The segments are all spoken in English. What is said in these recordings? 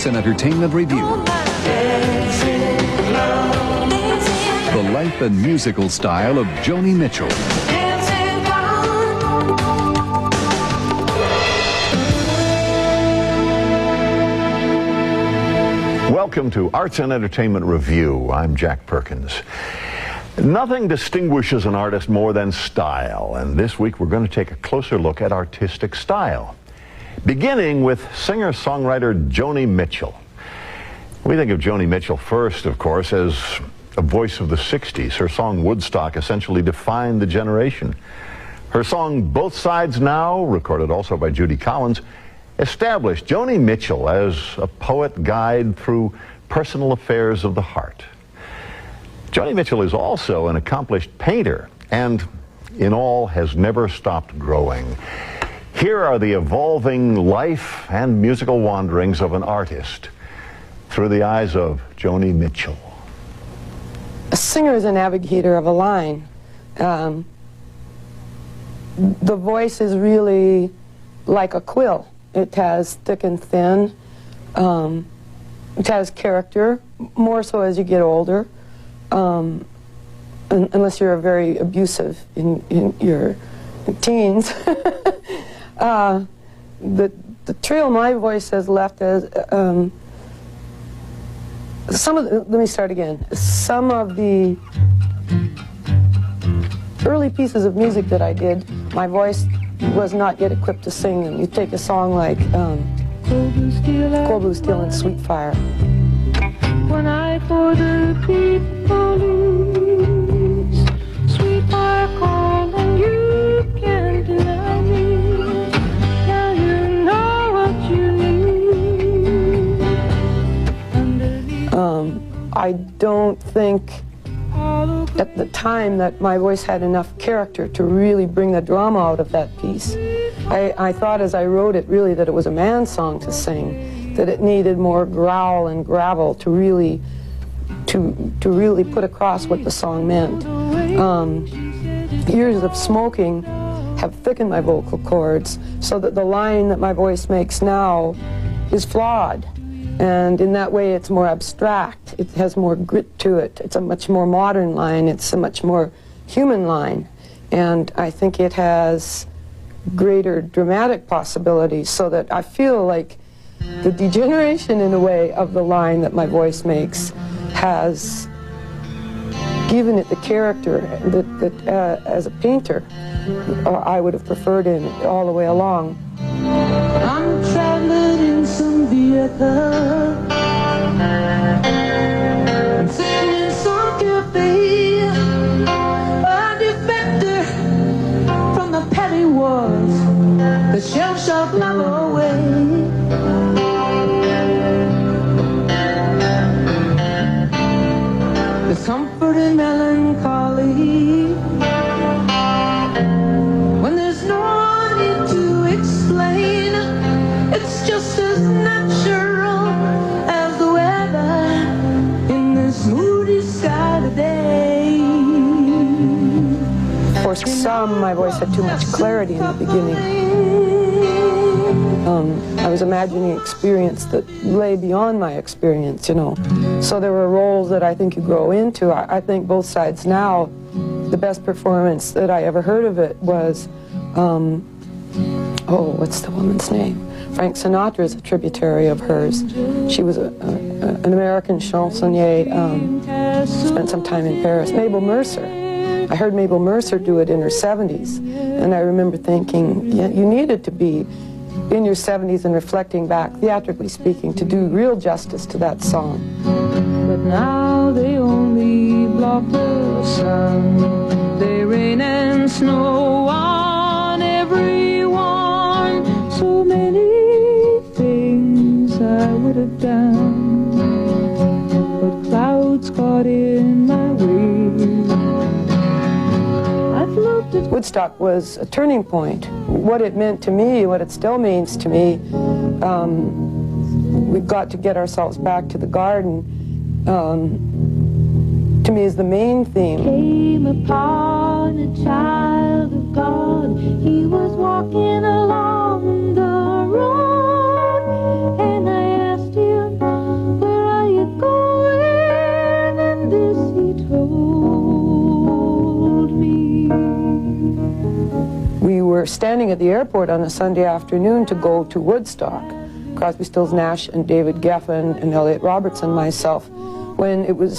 Arts and Entertainment Review. The life and musical style of Joni Mitchell. Welcome to Arts and Entertainment Review. I'm Jack Perkins. Nothing distinguishes an artist more than style, and this week we're going to take a closer look at artistic style, beginning with singer-songwriter Joni Mitchell. We think of Joni Mitchell first, of course, as a voice of the 60s. Her song Woodstock essentially defined the generation. Her song Both Sides Now, recorded also by Judy Collins, established Joni Mitchell as a poet guide through personal affairs of the heart. Joni Mitchell is also an accomplished painter and, in all, has never stopped growing. Here are the evolving life and musical wanderings of an artist through the eyes of Joni Mitchell. A singer is a navigator of a line. The voice is really like a quill. It has thick and thin. It has character, more so as you get older. Unless you're very abusive in your teens. The trail my voice has left as let me start again. Some of the early pieces of music that I did, my voice was not yet equipped to sing them. You take a song like Cold Blue Steel and Sweet Fire. One eye for the people lose, sweet fire calling, you can't deny me. Now you know what you need. I don't think at the time that my voice had enough character to really bring the drama out of that piece. I thought as I wrote it really that it was a man's song to sing, that it needed more growl and gravel to really put across what the song meant. Years of smoking have thickened my vocal cords so that the line that my voice makes now is flawed. And in that way it's more abstract. It has more grit to it. It's a much more modern line. It's a much more human line. And I think it has greater dramatic possibilities, so that I feel like the degeneration in a way of the line that my voice makes has given it the character that as a painter I would have preferred in it all the way along. I'm traveling in some vehicle, sitting in some cafe, a defector from the petty wars, the shell-shock love away. There's comfort in melancholy when there's no need to explain. It's just as natural as the weather in this moody sky today. For some, my voice had too much clarity in the beginning. I was imagining experience that lay beyond my experience, you know. So there were roles that I think you grow into. I think Both Sides Now, the best performance that I ever heard of it was, what's the woman's name? Frank Sinatra is a tributary of hers. She was an American chansonnier, spent some time in Paris. Mabel Mercer. I heard Mabel Mercer do it in her 70s, and I remember thinking, yeah, you needed to be in your 70s and reflecting back, theatrically speaking, to do real justice to that song. But now they only block the sun. They rain and snow on everyone. So many things I would have done, but clouds got in my way. I've looked at Woodstock was a turning point. What it meant to me, what it still means to me, we've got to get ourselves back to the garden, to me is the main theme. Came upon a child of God. He was walking along the road, and I asked him, were standing at the airport on a Sunday afternoon to go to Woodstock, Crosby, Stills, Nash, and David Geffen, and Elliot Robertson, myself, when it was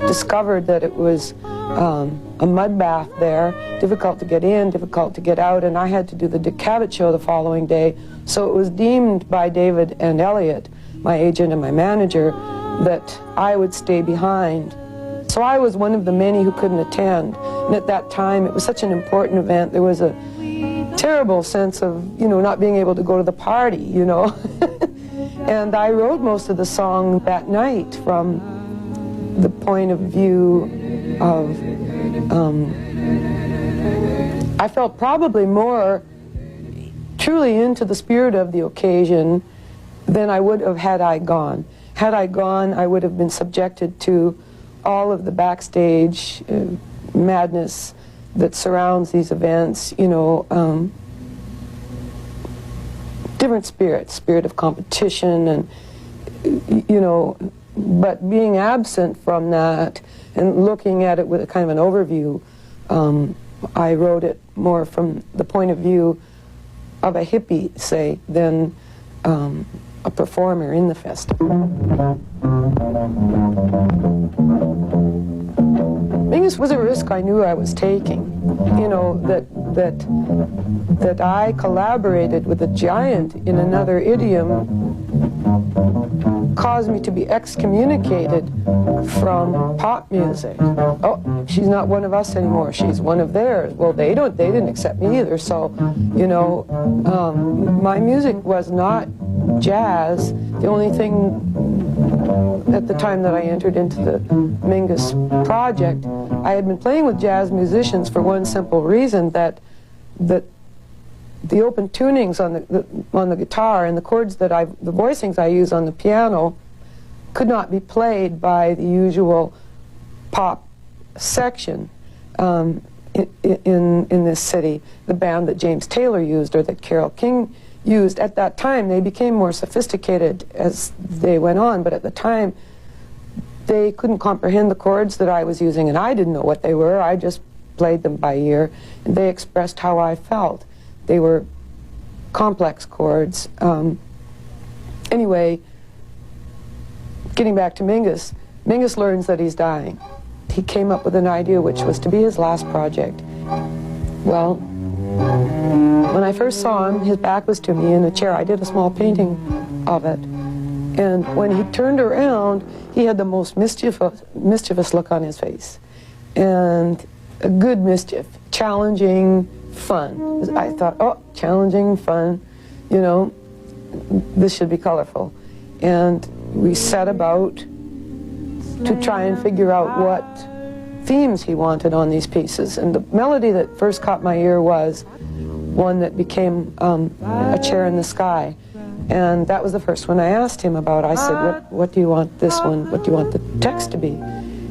discovered that it was a mud bath there, difficult to get in, difficult to get out, and I had to do the Dick Cavett show the following day. So it was deemed by David and Elliot, my agent and my manager, that I would stay behind. So I was one of the many who couldn't attend. And at that time, it was such an important event. There was a terrible sense of, not being able to go to the party, And I wrote most of the song that night from the point of view of, I felt probably more truly into the spirit of the occasion than I would have had I gone. Had I gone, I would have been subjected to all of the backstage madness that surrounds these events, different spirit of competition, and, but being absent from that and looking at it with a kind of an overview, I wrote it more from the point of view of a hippie, say, than a performer in the festival. Mingus was a risk I knew I was taking, that I collaborated with a giant in another idiom caused me to be excommunicated from pop music. Oh, she's not one of us anymore, she's one of theirs. Well, they didn't accept me either, so, my music was not jazz. The only thing at the time that I entered into the Mingus project, I had been playing with jazz musicians for one simple reason, that the open tunings on the guitar and the chords that the voicings I use on the piano could not be played by the usual pop section in this city. The band that James Taylor used or that Carole King used at that time, they became more sophisticated as they went on, but at the time they couldn't comprehend the chords that I was using, and I didn't know what they were. I just played them by ear, and they expressed how I felt. They were complex chords. Anyway, getting back to Mingus, Mingus learns that he's dying. He came up with an idea which was to be his last project. Well, when I first saw him, his back was to me in a chair. I did a small painting of it. And when he turned around, he had the most mischievous look on his face. And a good mischief, challenging, fun. I thought, oh, challenging, fun, this should be colorful. And we set about to try and figure out what themes he wanted on these pieces. And the melody that first caught my ear was one that became A Chair in the Sky. And that was the first one I asked him about. I said, what do you want this one, what do you want the text to be?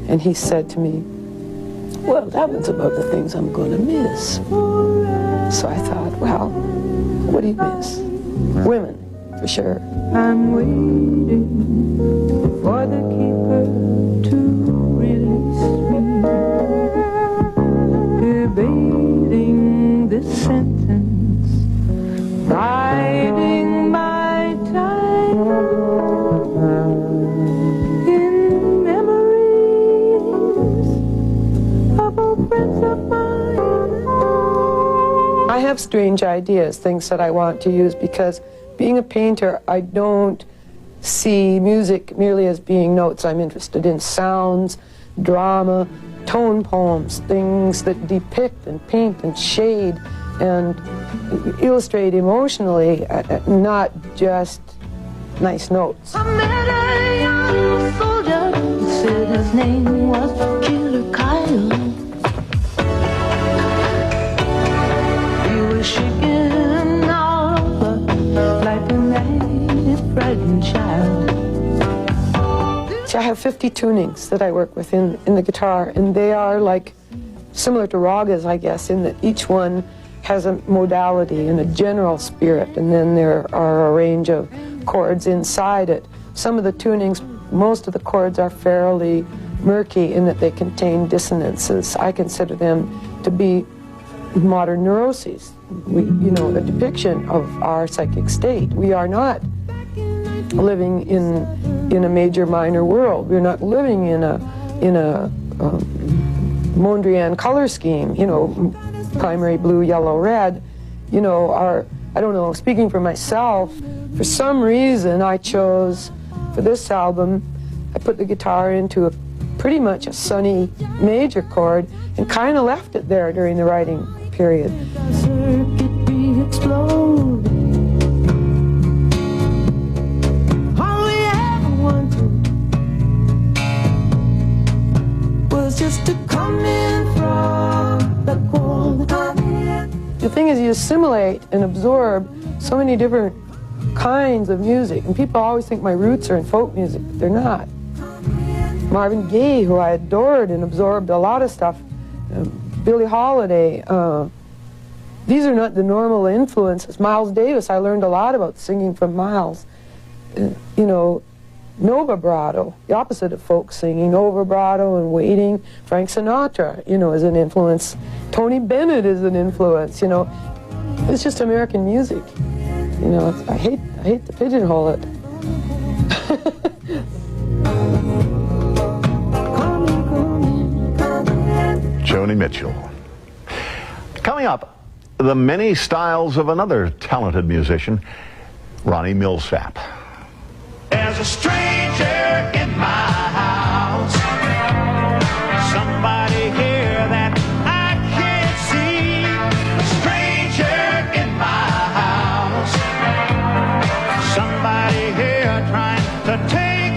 And he said to me, well, that one's about the things I'm going to miss. So I thought, well, what do you miss? Women, for sure. I'm waiting for the keeper to release me, debating this sentence, biding my time in memories of old friends of mine. I have strange ideas, things that I want to use, because being a painter, I don't see music merely as being notes. I'm interested in sounds, drama, tone poems, things that depict and paint and shade and illustrate emotionally, not just nice notes. I met a young soldier, he said his name was Killer Kyle. He was shaking all over like a native frightened child. See, I have 50 tunings that I work with in the guitar, and they are like similar to ragas, I guess, in that each one has a modality and a general spirit, and then there are a range of chords inside it. Some of the tunings, most of the chords are fairly murky in that they contain dissonances. I consider them to be modern neuroses. A depiction of our psychic state. We are not living in a major minor world. We're not living in a Mondrian color scheme. Primary blue, yellow, red. I don't know. Speaking for myself, for some reason I chose for this album. I put the guitar into pretty much a sunny major chord and kind of left it there during the writing period. The thing is, you assimilate and absorb so many different kinds of music, and people always think my roots are in folk music, but they're not. Marvin Gaye, who I adored and absorbed a lot of stuff, Billie Holiday, these are not the normal influences. Miles Davis, I learned a lot about singing from Miles. No vibrato, the opposite of folk singing, no vibrato and waiting. Frank Sinatra, is an influence. Tony Bennett is an influence, It's just American music. I hate to pigeonhole it. Joni Mitchell. Coming up, the many styles of another talented musician, Ronnie Millsap. There's a stranger in my house, somebody here that I can't see. A stranger in my house, somebody here trying to take